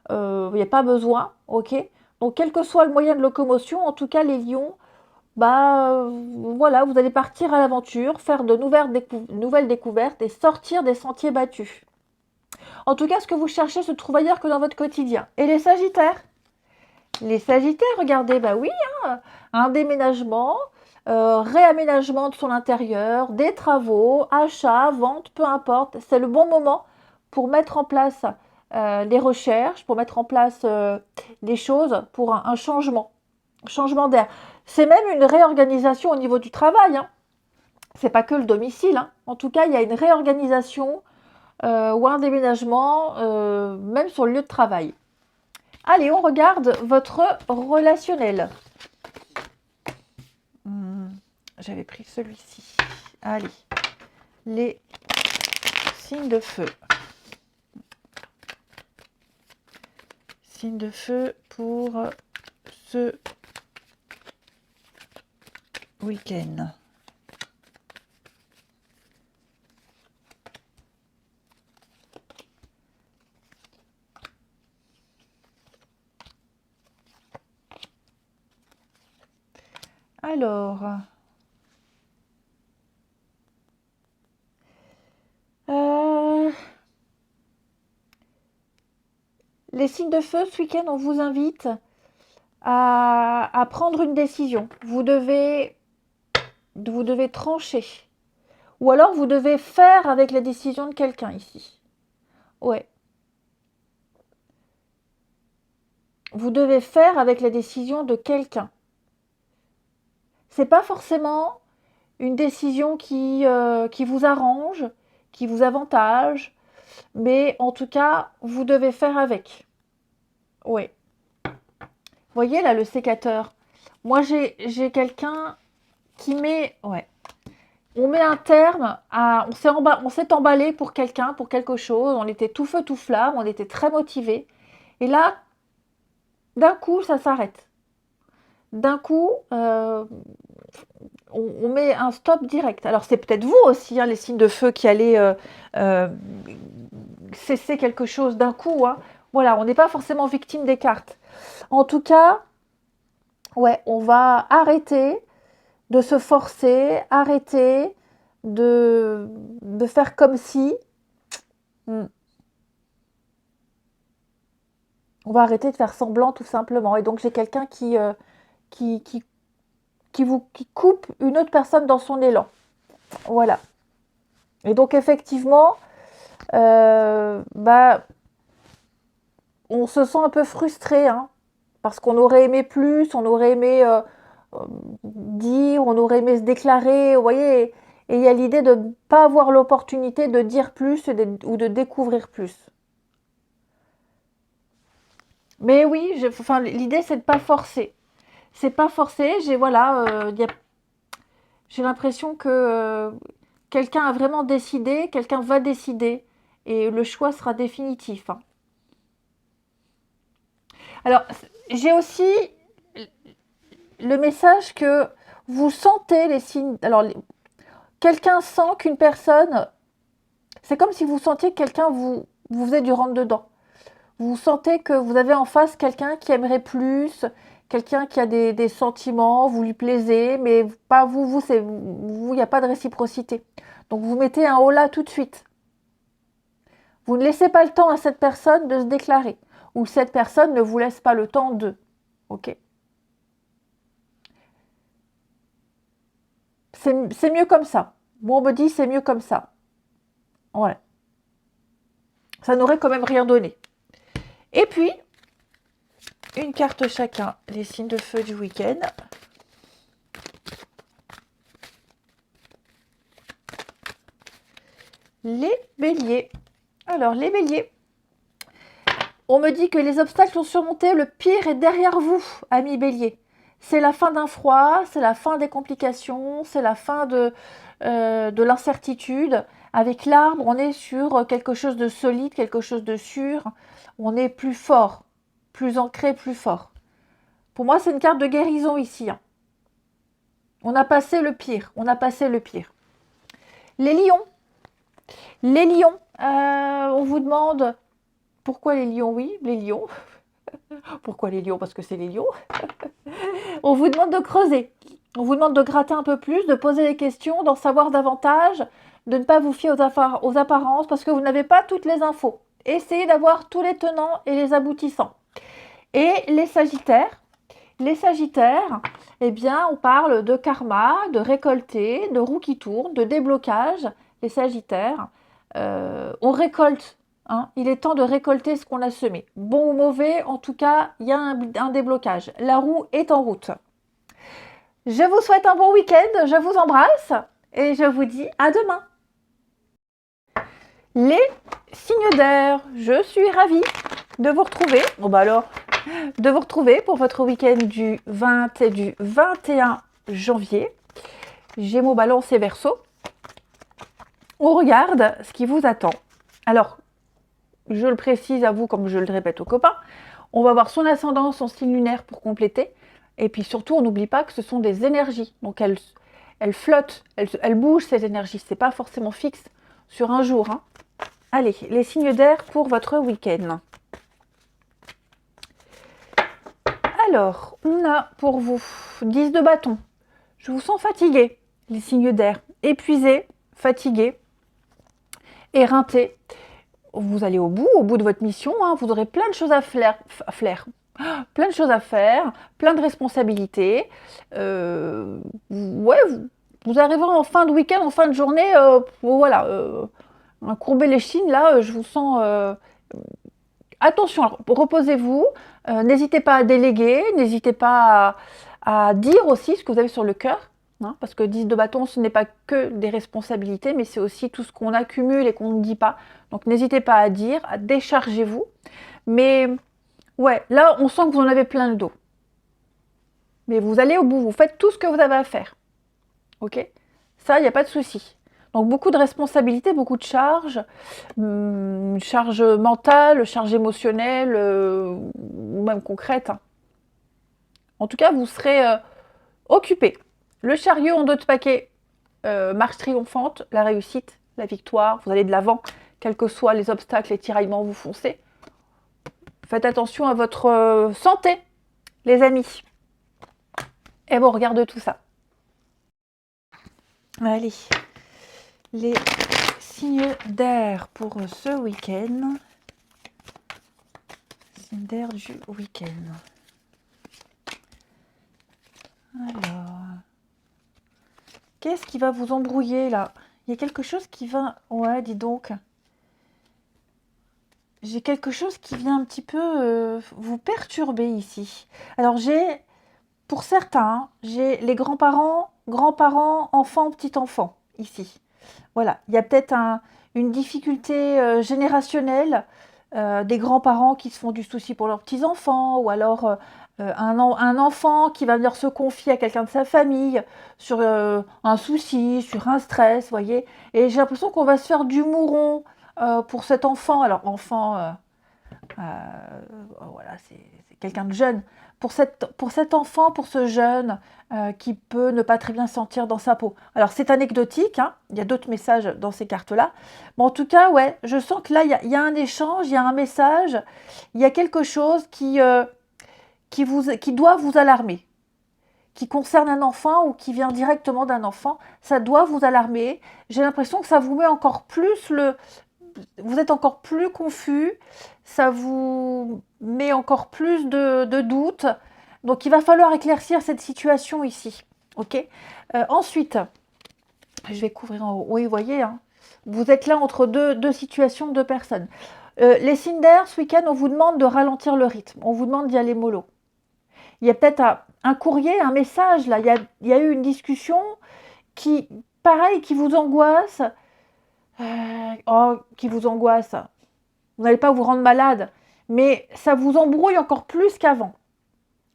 Il n'y a pas besoin, ok. Donc quel que soit le moyen de locomotion, en tout cas les lions, bah voilà, vous allez partir à l'aventure, faire de nouvelles découvertes et sortir des sentiers battus. En tout cas, ce que vous cherchez se trouve ailleurs que dans votre quotidien. Et les sagittaires? Les sagittaires, regardez, bah oui, hein, un déménagement, réaménagement de son intérieur, des travaux, achat, vente, peu importe. C'est le bon moment pour mettre en place des recherches, pour mettre en place des choses pour un changement d'air. C'est même une réorganisation au niveau du travail. Hein. C'est pas que le domicile. Hein. En tout cas, il y a une réorganisation ou un déménagement, même sur le lieu de travail. Allez, on regarde votre relationnel. J'avais pris celui-ci. Allez, les signes de feu. Signes de feu pour ce week-end. Alors, les signes de feu, ce week-end, on vous invite à prendre une décision. Vous devez trancher. Ou alors vous devez faire avec la décision de quelqu'un ici. Ouais. Vous devez faire avec la décision de quelqu'un. C'est pas forcément une décision qui vous arrange, qui vous avantage, mais en tout cas, vous devez faire avec. Oui. Vous voyez là le sécateur. Moi, j'ai quelqu'un qui met... Ouais. On met un terme à... On s'est emballé pour quelqu'un, pour quelque chose. On était tout feu, tout flamme. On était très motivés. Et là, d'un coup, ça s'arrête. D'un coup, on met un stop direct. Alors, c'est peut-être vous aussi, hein, les signes de feu, qui allez cesser quelque chose d'un coup. Hein. Voilà, on n'est pas forcément victime des cartes. En tout cas, ouais, on va arrêter de se forcer, arrêter de faire comme si. On va arrêter de faire semblant tout simplement. Et donc j'ai quelqu'un qui qui coupe une autre personne dans son élan. Voilà. Et donc effectivement, on se sent un peu frustré, hein, parce qu'on aurait aimé plus, on aurait aimé dire, on aurait aimé se déclarer, vous voyez. Et il y a l'idée de ne pas avoir l'opportunité de dire plus ou de découvrir plus. Mais oui, enfin, l'idée c'est de ne pas forcer. C'est pas forcé, j'ai l'impression que quelqu'un a vraiment décidé, quelqu'un va décider, et le choix sera définitif. Hein. Alors, j'ai aussi le message que vous sentez les signes. Alors, quelqu'un sent qu'une personne, c'est comme si vous sentiez que quelqu'un vous faisait du rentre-dedans. Vous sentez que vous avez en face quelqu'un qui aimerait plus, quelqu'un qui a des sentiments, vous lui plaisez, mais pas vous, il n'y a pas de réciprocité. Donc vous mettez un holà tout de suite. Vous ne laissez pas le temps à cette personne de se déclarer, ou cette personne ne vous laisse pas le temps de. Ok. C'est mieux comme ça. Moi, on me dit c'est mieux comme ça. Ouais. Ça n'aurait quand même rien donné. Et puis, une carte chacun, les signes de feu du week-end. Les béliers. Alors, les béliers. On me dit que les obstacles sont surmontés, le pire est derrière vous, amis béliers. C'est la fin d'un froid, c'est la fin des complications, c'est la fin de l'incertitude. Avec l'arbre, on est sur quelque chose de solide, quelque chose de sûr. On est plus fort, plus ancré, plus fort. Pour moi, c'est une carte de guérison ici. Hein. On a passé le pire, on a passé le pire. Les lions. Les lions, on vous demande pourquoi les lions, oui, les lions. Pourquoi les lions? Parce que c'est les lions. On vous demande de creuser. On vous demande de gratter un peu plus, de poser des questions, d'en savoir davantage, de ne pas vous fier aux apparences parce que vous n'avez pas toutes les infos. Essayez d'avoir tous les tenants et les aboutissants. Et les sagittaires, eh bien, on parle de karma, de récolter, de roue qui tourne, de déblocage. Les sagittaires, on récolte. Hein, il est temps de récolter ce qu'on a semé. Bon ou mauvais, en tout cas, il y a un déblocage. La roue est en route. Je vous souhaite un bon week-end, je vous embrasse et je vous dis à demain. Les signes d'air, je suis ravie de vous retrouver. Bon bah alors, de vous retrouver pour votre week-end du 20 et du 21 janvier. Gémeaux, Balance et Verseau. On regarde ce qui vous attend. Alors, je le précise à vous comme je le répète aux copains, on va voir son ascendant, son signe lunaire pour compléter. Et puis surtout, on n'oublie pas que ce sont des énergies. Donc elles flottent, elles bougent ces énergies. Ce n'est pas forcément fixe sur un jour. Hein. Allez, les signes d'air pour votre week-end. Alors, on a pour vous 10 de bâton. Je vous sens fatigué, les signes d'air. Épuisé, fatigué, éreinté. Vous allez au bout de votre mission. Hein. Vous aurez plein de choses à faire. Plein de choses à faire, plein de responsabilités. Ouais, vous arriverez en fin de week-end, en fin de journée, voilà, courber les chines, là, je vous sens... attention, reposez-vous, n'hésitez pas à déléguer, n'hésitez pas à dire aussi ce que vous avez sur le cœur, hein, parce que 10 de bâton, ce n'est pas que des responsabilités, mais c'est aussi tout ce qu'on accumule et qu'on ne dit pas. Donc n'hésitez pas à dire, à déchargez-vous. Mais ouais, là, on sent que vous en avez plein le dos. Mais vous allez au bout, vous faites tout ce que vous avez à faire. Ok? Ça, il n'y a pas de souci. Donc beaucoup de responsabilités, beaucoup de charges, charge mentale, charge émotionnelle, ou même concrète, hein. En tout cas, vous serez occupé. Le chariot en 2 de paquet, marche triomphante, la réussite, la victoire, vous allez de l'avant, quels que soient les obstacles, les tiraillements, vous foncez. Faites attention à votre santé, les amis. Et bon, on regarde tout ça. Allez, les signes d'air pour ce week-end. Signes d'air du week-end. Alors, qu'est-ce qui va vous embrouiller là? Il y a quelque chose qui va... Ouais, dis donc. J'ai quelque chose qui vient un petit peu vous perturber ici. Alors j'ai, pour certains, j'ai les grands-parents, enfants, petits-enfants ici. Voilà, il y a peut-être une difficulté générationnelle, des grands-parents qui se font du souci pour leurs petits-enfants, ou alors un enfant qui va venir se confier à quelqu'un de sa famille sur un souci, sur un stress, vous voyez. Et j'ai l'impression qu'on va se faire du mouron pour cet enfant. Alors, enfant, voilà, c'est quelqu'un de jeune. Pour cet enfant, pour ce jeune qui peut ne pas très bien se sentir dans sa peau. Alors, c'est anecdotique, hein, il y a d'autres messages dans ces cartes-là. Mais en tout cas, ouais, je sens que là, il y a un échange, il y a un message, il y a quelque chose qui doit vous alarmer, qui concerne un enfant ou qui vient directement d'un enfant. Ça doit vous alarmer. J'ai l'impression que ça vous met encore plus vous êtes encore plus confus, ça vous met encore plus de doutes. Donc il va falloir éclaircir cette situation ici. Ok. Ensuite, je vais couvrir en haut. Oui, vous voyez, hein, vous êtes là entre deux situations, deux personnes. Les signes d'air, ce week-end, on vous demande de ralentir le rythme. On vous demande d'y aller mollo. Il y a peut-être un courrier, un message, là. Il y a eu une discussion qui, pareil, qui vous angoisse. Qui vous angoisse. Vous n'allez pas vous rendre malade, mais ça vous embrouille encore plus qu'avant.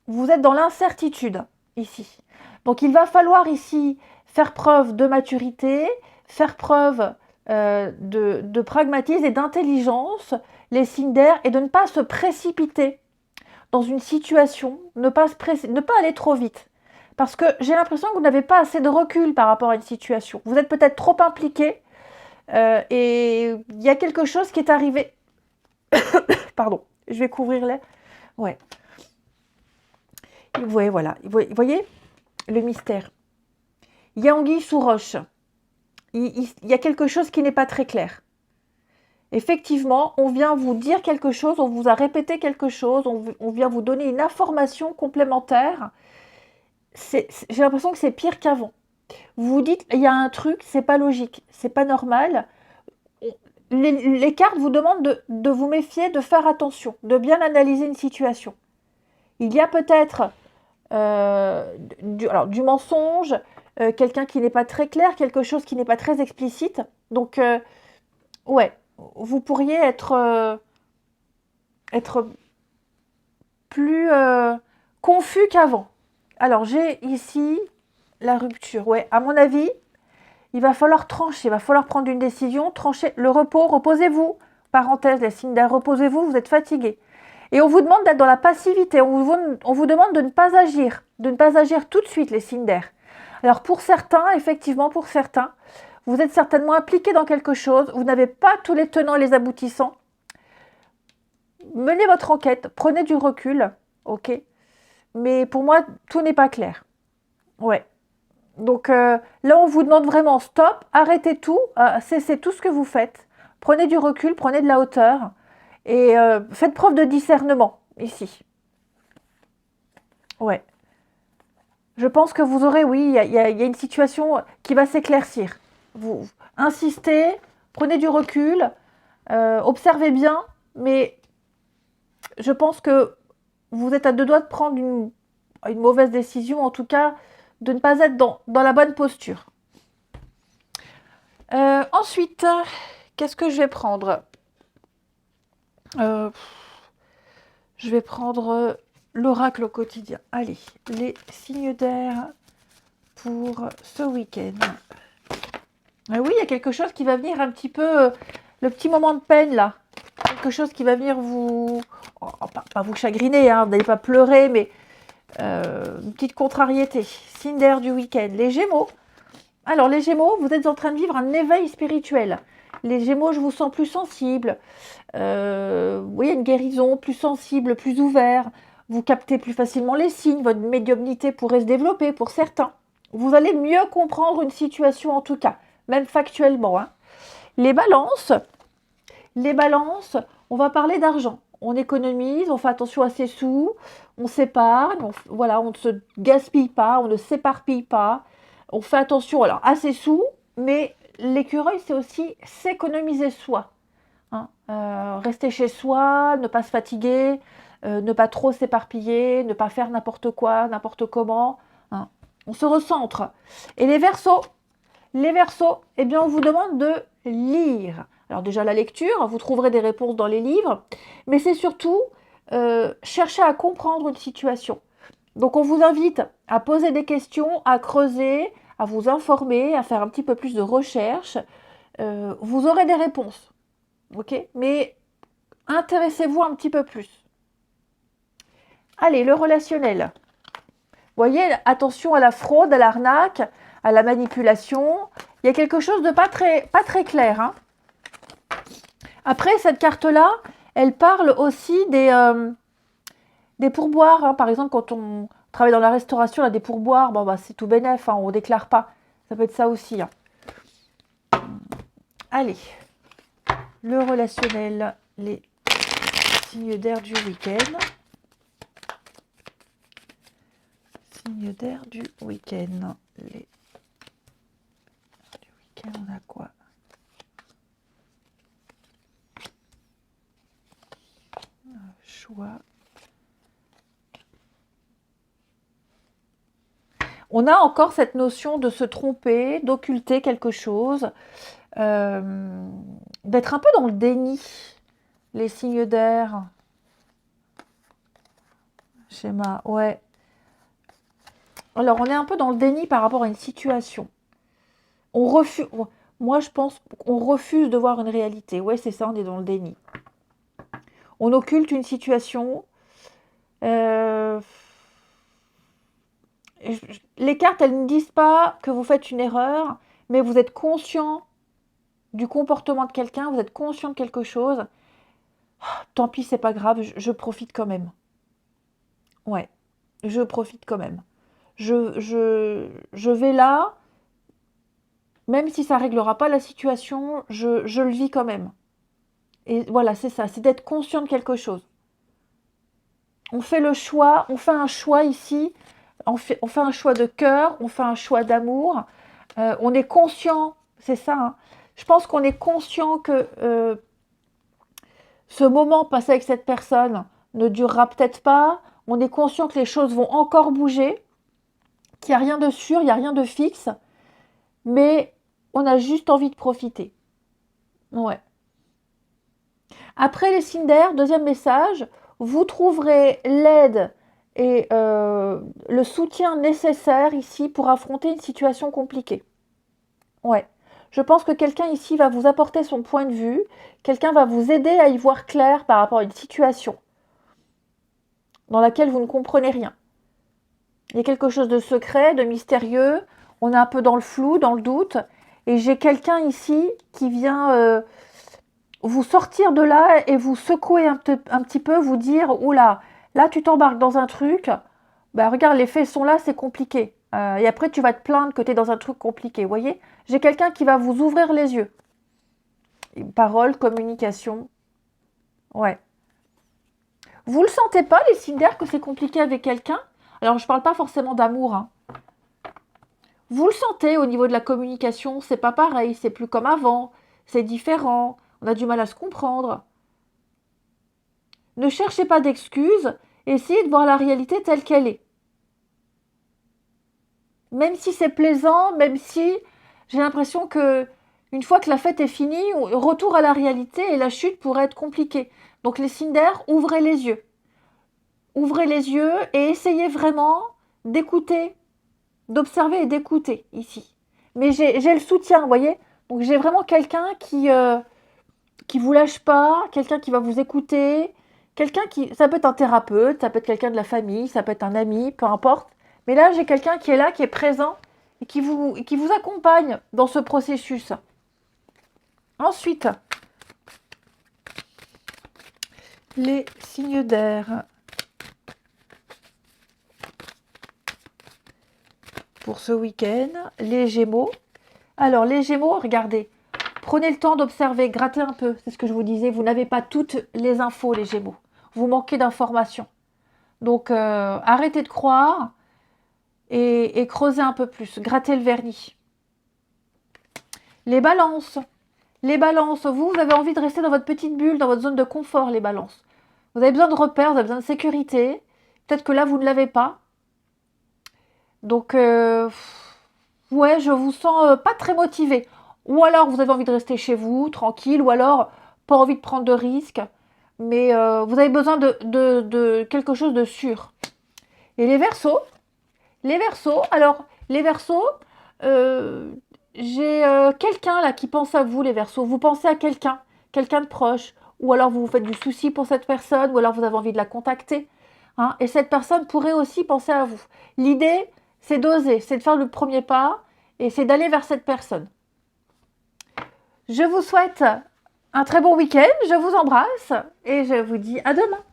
Vous êtes dans l'incertitude ici. Donc il va falloir ici faire preuve de maturité, faire preuve de pragmatisme et d'intelligence, les signes d'air, et de ne pas se précipiter dans une situation, ne pas aller trop vite. Parce que j'ai l'impression que vous n'avez pas assez de recul par rapport à une situation. Vous êtes peut-être trop impliqué. Et il y a quelque chose qui est arrivé. Pardon, je vais couvrir les... Ouais. Ouais, voilà. Vous voyez le mystère. Il y a anguille sous roche. Il y a quelque chose qui n'est pas très clair. Effectivement, on vient vous dire quelque chose, on vous a répété quelque chose, on vient vous donner une information complémentaire. J'ai l'impression que c'est pire qu'avant. Vous vous dites, il y a un truc, c'est pas logique, c'est pas normal. Les cartes vous demandent de vous méfier, de faire attention, de bien analyser une situation. Il y a peut-être du mensonge, quelqu'un qui n'est pas très clair, quelque chose qui n'est pas très explicite. Donc, ouais, vous pourriez être plus confus qu'avant. Alors, j'ai ici la rupture. Ouais, à mon avis, il va falloir trancher, il va falloir prendre une décision, trancher. Le repos, reposez-vous. Parenthèse, les signes d'air, reposez-vous, vous êtes fatigué. Et on vous demande d'être dans la passivité, on vous demande de ne pas agir tout de suite, les signes d'air. Alors pour certains, effectivement, pour certains, vous êtes certainement impliqués dans quelque chose, vous n'avez pas tous les tenants et les aboutissants. Menez votre enquête, prenez du recul, ok. Mais pour moi, tout n'est pas clair. Ouais. Donc là, on vous demande vraiment stop, arrêtez tout, cessez tout ce que vous faites. Prenez du recul, prenez de la hauteur et faites preuve de discernement ici. Ouais. Je pense que vous aurez, oui, il y a une situation qui va s'éclaircir. Vous insistez, prenez du recul, observez bien, mais je pense que vous êtes à deux doigts de prendre une mauvaise décision, en tout cas de ne pas être dans la bonne posture. Ensuite, qu'est-ce que je vais prendre? Je vais prendre l'oracle au quotidien. Allez, les signes d'air pour ce week-end. Oui, il y a quelque chose qui va venir un petit peu, le petit moment de peine là. Quelque chose qui va venir vous, oh, pas vous chagriner, hein, vous n'allez pas pleurer, mais une petite contrariété. Signe d'air du week-end. Les Gémeaux. Alors les Gémeaux, vous êtes en train de vivre un éveil spirituel. Les Gémeaux, je vous sens plus sensible. Vous voyez, une guérison, plus sensible, plus ouvert. Vous captez plus facilement les signes. Votre médiumnité pourrait se développer pour certains. Vous allez mieux comprendre une situation en tout cas, même factuellement. Hein. Les balances, on va parler d'argent. On économise, on fait attention à ses sous, on s'épargne, voilà, on ne se gaspille pas, on ne s'éparpille pas. On fait attention alors à ses sous, mais l'écureuil, c'est aussi s'économiser soi. Hein. Rester chez soi, ne pas se fatiguer, ne pas trop s'éparpiller, ne pas faire n'importe quoi, n'importe comment. Hein. On se recentre. Et les Verseaux, eh bien, on vous demande de lire. Alors déjà, la lecture, vous trouverez des réponses dans les livres, mais c'est surtout chercher à comprendre une situation. Donc, on vous invite à poser des questions, à creuser, à vous informer, à faire un petit peu plus de recherche. Vous aurez des réponses, ok? Mais intéressez-vous un petit peu plus. Allez, le relationnel. Vous voyez, attention à la fraude, à l'arnaque, à la manipulation. Il y a quelque chose de pas très clair. Hein. Après, cette carte-là, elle parle aussi des pourboires. Hein. Par exemple, quand on travaille dans la restauration, on a des pourboires, bon, bah, c'est tout bénef, hein, on ne déclare pas. Ça peut être ça aussi. Hein. Allez, le relationnel, les signes d'air du week-end. Signes d'air du week-end. Les du week-end, on a quoi? Choix. On a encore cette notion de se tromper, d'occulter quelque chose, d'être un peu dans le déni. Les signes d'air. Schéma, ouais. Alors, on est un peu dans le déni par rapport à une situation. On refuse. Moi, je pense qu'on refuse de voir une réalité. Ouais, c'est ça, on est dans le déni. On occulte une situation. Les cartes, elles ne disent pas que vous faites une erreur, mais vous êtes conscient du comportement de quelqu'un, vous êtes conscient de quelque chose. Tant pis, c'est pas grave, je profite quand même. Ouais, je profite quand même. Je vais là, même si ça ne réglera pas la situation, je le vis quand même. Et voilà, c'est ça, c'est d'être conscient de quelque chose. On fait le choix, on fait un choix ici, on fait un choix de cœur, on fait un choix d'amour. On est conscient, c'est ça, hein. Je pense qu'on est conscient que ce moment passé avec cette personne ne durera peut-être pas. On est conscient que les choses vont encore bouger, qu'il n'y a rien de sûr, il n'y a rien de fixe, mais on a juste envie de profiter. Ouais. Après les signes d'air, deuxième message, vous trouverez l'aide et le soutien nécessaire ici pour affronter une situation compliquée. Ouais. Je pense que quelqu'un ici va vous apporter son point de vue, quelqu'un va vous aider à y voir clair par rapport à une situation dans laquelle vous ne comprenez rien. Il y a quelque chose de secret, de mystérieux, on est un peu dans le flou, dans le doute, et j'ai quelqu'un ici qui vient vous sortir de là et vous secouer un petit peu, vous dire, oula, là tu t'embarques dans un truc, bah regarde, les faits sont là, c'est compliqué. Et après tu vas te plaindre que tu es dans un truc compliqué, vous voyez. J'ai quelqu'un qui va vous ouvrir les yeux. Parole, communication, ouais. Vous le sentez pas, les signes d'air, que c'est compliqué avec quelqu'un? Alors je parle pas forcément d'amour, hein. Vous le sentez au niveau de la communication, c'est pas pareil, c'est plus comme avant, c'est différent, on a du mal à se comprendre. Ne cherchez pas d'excuses, essayez de voir la réalité telle qu'elle est. Même si c'est plaisant, même si j'ai l'impression que une fois que la fête est finie, retour à la réalité et la chute pourrait être compliquée. Donc les signes d'air, ouvrez les yeux. Ouvrez les yeux et essayez vraiment d'écouter, d'observer et d'écouter ici. Mais j'ai le soutien, vous voyez. Donc j'ai vraiment quelqu'un qui vous lâche pas, quelqu'un qui va vous écouter, quelqu'un qui, ça peut être un thérapeute, ça peut être quelqu'un de la famille, ça peut être un ami, peu importe. Mais là, j'ai quelqu'un qui est là, qui est présent et qui vous accompagne dans ce processus. Ensuite, les signes d'air. Pour ce week-end, les Gémeaux. Alors, les Gémeaux, regardez, prenez le temps d'observer, grattez un peu, c'est ce que je vous disais, vous n'avez pas toutes les infos, les Gémeaux. Vous manquez d'informations. Donc, arrêtez de croire et creusez un peu plus, grattez le vernis. Les balances. Les balances, vous avez envie de rester dans votre petite bulle, dans votre zone de confort, les balances. Vous avez besoin de repères, vous avez besoin de sécurité. Peut-être que là, vous ne l'avez pas. Donc, ouais, je vous sens pas très motivé. Ou alors, vous avez envie de rester chez vous, tranquille, ou alors, pas envie de prendre de risques. Mais vous avez besoin de quelque chose de sûr. Et les Verseaux, alors, les Verseaux, j'ai quelqu'un là qui pense à vous, les Verseaux. Vous pensez à quelqu'un, quelqu'un de proche, ou alors vous vous faites du souci pour cette personne, ou alors vous avez envie de la contacter. Hein, et cette personne pourrait aussi penser à vous. L'idée, c'est d'oser, c'est de faire le premier pas, et c'est d'aller vers cette personne. Je vous souhaite un très bon week-end, je vous embrasse, et je vous dis à demain.